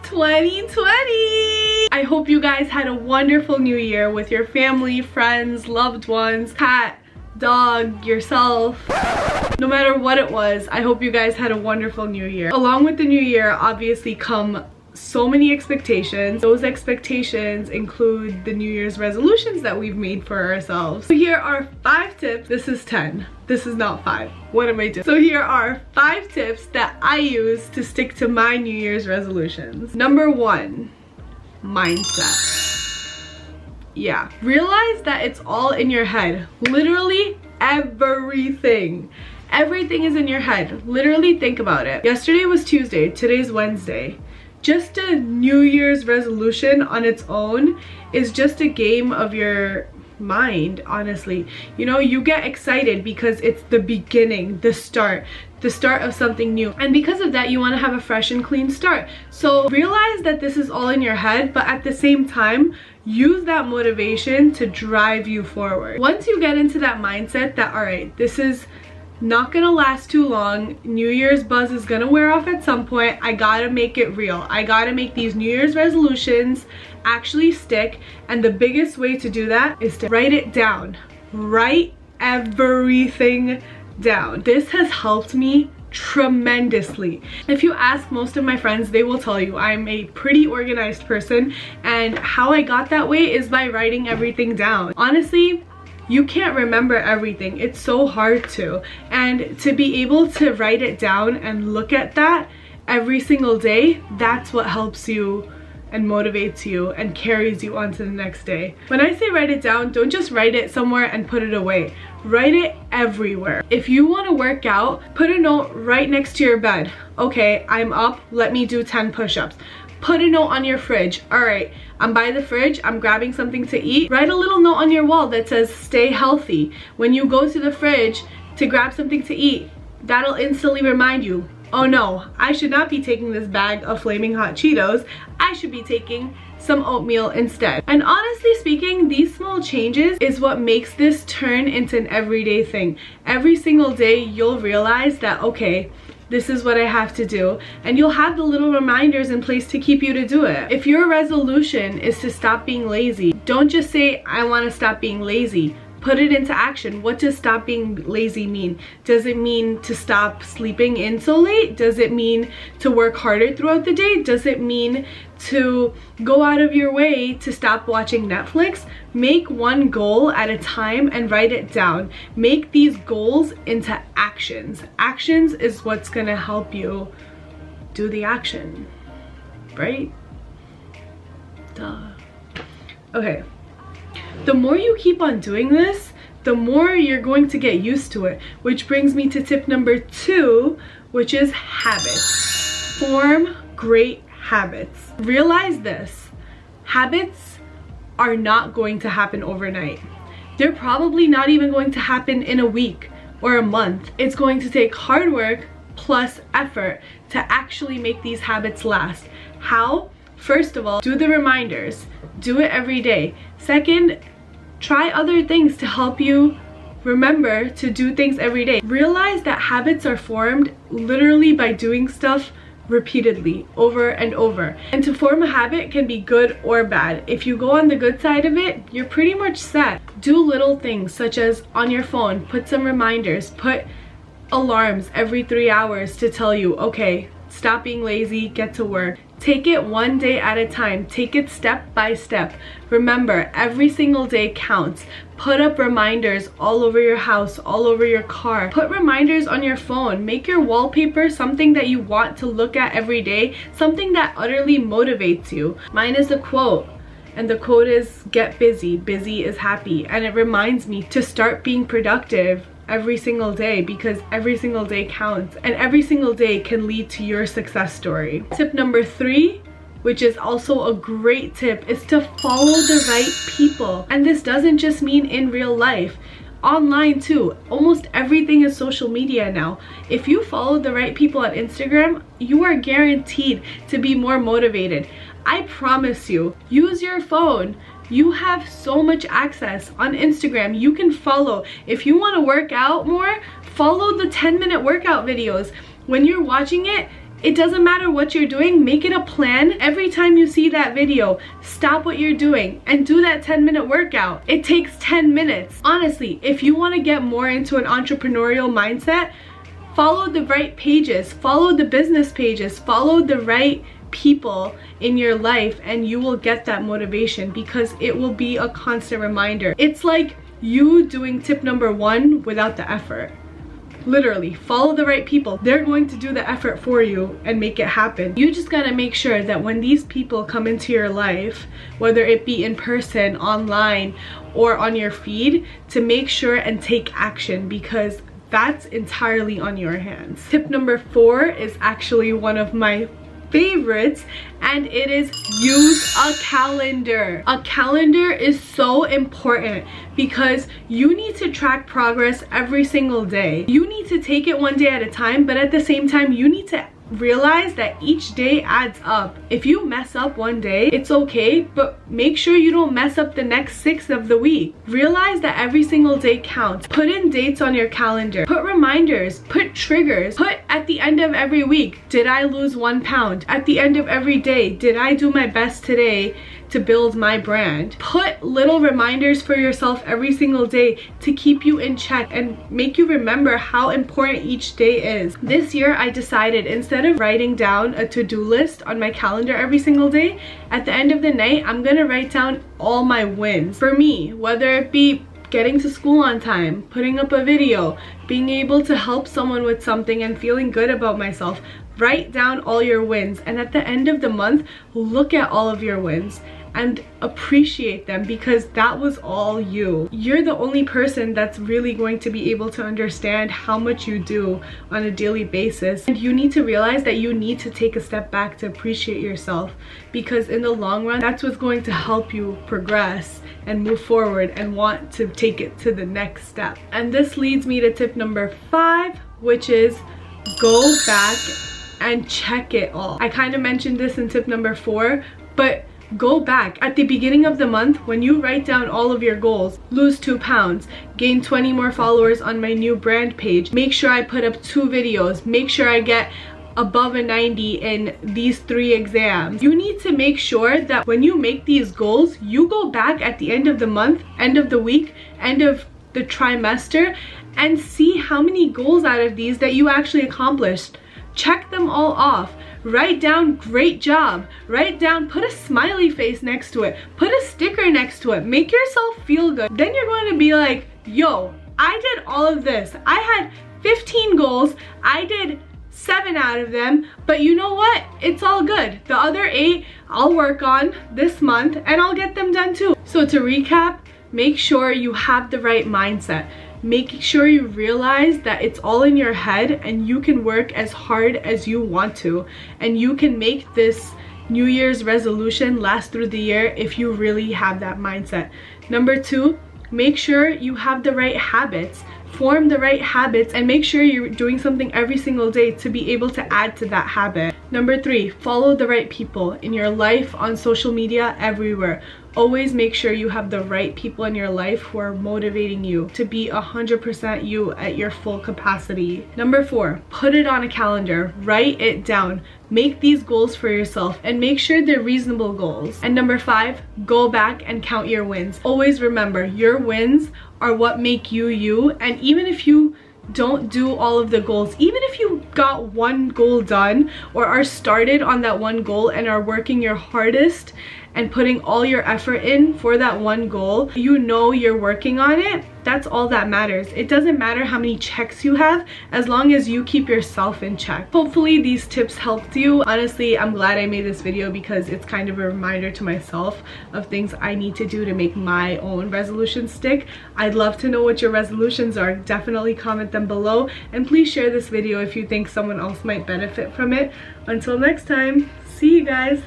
2020! I hope you guys had a wonderful new year with your family, friends, loved ones, cat, dog, yourself. No matter what it was, I hope you guys had a wonderful new year. Along with the new year, obviously come so many expectations. Those expectations include the New Year's resolutions that we've made for ourselves. So here are 5 tips. This is 10. This is not 5. What am I doing? So here are 5 tips that I use to stick to my New Year's resolutions. Number 1, mindset. Yeah, realize that it's all in your head. Literally everything. Everything is in your head. Literally think about it. Yesterday was Tuesday, today's Wednesday. Just a New Year's resolution on its own is just a game of your mind, honestly. You know, you get excited because it's the beginning, the start of something new, and because of that you want to have a fresh and clean start. So realize that this is all in your head, but at the same time use that motivation to drive you forward. Once you get into that mindset that, all right, this is not gonna last too long, New Year's buzz is gonna wear off at some point, I gotta make it real, I gotta make these New Year's resolutions actually stick, and the biggest way to do that is to write it down. Write everything down. This has helped me tremendously. If you ask most of my friends, they will tell you I'm a pretty organized person, and how I got that way is by writing everything down. Honestly, you can't remember everything. It's so hard to. And to be able to write it down and look at that every single day, that's what helps you and motivates you and carries you on to the next day. When I say write it down, don't just write it somewhere and put it away. Write it everywhere. If you want to work out, put a note right next to your bed. Okay, I'm up, let me do 10 push-ups. Put a note on your fridge. All right, I'm by the fridge, I'm grabbing something to eat. Write a little note on your wall that says stay healthy. When you go to the fridge to grab something to eat, that'll instantly remind you, oh no, I should not be taking this bag of flaming hot Cheetos. I should be taking some oatmeal instead. And honestly speaking, these small changes is what makes this turn into an everyday thing. Every single day you'll realize that, okay, this is what I have to do, and you'll have the little reminders in place to keep you to do it. If your resolution is to stop being lazy, don't just say, I want to stop being lazy. Put it into action. What does stop being lazy mean? Does it mean to stop sleeping in so late? Does it mean to work harder throughout the day? Does it mean to go out of your way to stop watching Netflix? Make one goal at a time and write it down. Make these goals into actions. Actions is what's gonna help you do the action, right? Duh. Okay. The more you keep on doing this, the more you're going to get used to it, which brings me to tip number 2, which is habits. Form great habits. Realize this, habits are not going to happen overnight. They're probably not even going to happen in a week or a month. It's going to take hard work plus effort to actually make these habits last. How? First of all, do the reminders. Do it every day. Second, try other things to help you remember to do things every day. Realize that habits are formed literally by doing stuff repeatedly, over and over. And to form a habit can be good or bad. If you go on the good side of it, you're pretty much set. Do little things such as on your phone, put some reminders, put alarms every 3 hours to tell you, okay, stop being lazy, get to work. Take it one day at a time. Take it step by step. Remember, every single day counts. Put up reminders all over your house, all over your car. Put reminders on your phone. Make your wallpaper something that you want to look at every day, something that utterly motivates you. Mine is a quote, and the quote is, get busy. Busy is happy. And it reminds me to start being productive every single day, because every single day counts, and every single day can lead to your success story. Tip number 3, which is also a great tip, is to follow the right people. And this doesn't just mean in real life, online too. Almost everything is social media now. If you follow the right people on Instagram, you are guaranteed to be more motivated. I promise you, use your phone. You have so much access on Instagram. You can follow. If you want to work out more, follow the 10-minute workout videos. When you're watching it, It doesn't matter what you're doing, make it a plan. Every time you see that video, stop what you're doing and do that 10-minute workout. It takes 10 minutes. Honestly, if you want to get more into an entrepreneurial mindset, follow the right pages, follow the business pages, follow the right people in your life, and you will get that motivation because it will be a constant reminder. It's like you doing tip number 1 without the effort. Literally, follow the right people. They're going to do the effort for you and make it happen. You just gotta make sure that when these people come into your life, whether it be in person, online, or on your feed, to make sure and take action, because that's entirely on your hands. Tip number 4 is actually one of my favorites, and it is use a calendar. A calendar is so important because you need to track progress every single day. You need to take it one day at a time, but at the same time you need to realize that each day adds up. If you mess up one day, it's okay, but make sure you don't mess up the next 6 of the week. Realize that every single day counts. Put in dates on your calendar. Put reminders. Put triggers. Put at the end of every week, did I lose 1 pound? At the end of every day, did I do my best today to build my brand? Put little reminders for yourself every single day to keep you in check and make you remember how important each day is. This year I decided, instead of writing down a to-do list on my calendar every single day, at the end of the night I'm gonna write down all my wins. For me, whether it be getting to school on time, putting up a video, being able to help someone with something and feeling good about myself, write down all your wins, and at the end of the month, look at all of your wins and appreciate them, because that was all you. You're the only person that's really going to be able to understand how much you do on a daily basis, and you need to realize that you need to take a step back to appreciate yourself, because in the long run, that's what's going to help you progress and move forward and want to take it to the next step. And this leads me to tip number 5, which is go back and check it all. I kind of mentioned this in tip number 4, but go back at the beginning of the month when you write down all of your goals. Lose 2 pounds, gain 20 more followers on my new brand page, make sure I put up 2 videos, make sure I get above a 90 in these 3 exams. You need to make sure that when you make these goals, you go back at the end of the month, end of the week, end of the trimester, and see how many goals out of these that you actually accomplished. Check them all off. Write down great job. Write down, put a smiley face next to it. Put a sticker next to it. Make yourself feel good. Then you're going to be like, yo, I did all of this. I had 15 goals. I did 7 out of them, but you know what? It's all good. The other 8 I'll work on this month and I'll get them done too. So to recap, make sure you have the right mindset. Make sure you realize that it's all in your head and you can work as hard as you want to, and you can make this New Year's resolution last through the year if you really have that mindset. Number 2, make sure you have the right habits. Form the right habits and make sure you're doing something every single day to be able to add to that habit. Number 3, follow the right people in your life, on social media, everywhere. Always make sure you have the right people in your life who are motivating you to be 100% you at your full capacity. Number 4, put it on a calendar, write it down. Make these goals for yourself and make sure they're reasonable goals. And number 5, go back and count your wins. Always remember, your wins are what make you you, and even if you don't do all of the goals, even if you got 1 goal done or are started on that 1 goal and are working your hardest and putting all your effort in for that 1 goal, you know you're working on it. That's all that matters. It doesn't matter how many checks you have as long as you keep yourself in check. Hopefully these tips helped you. Honestly, I'm glad I made this video because it's kind of a reminder to myself of things I need to do to make my own resolutions stick. I'd love to know what your resolutions are. Definitely comment them below, and please share this video if you think someone else might benefit from it. Until next time, see you guys.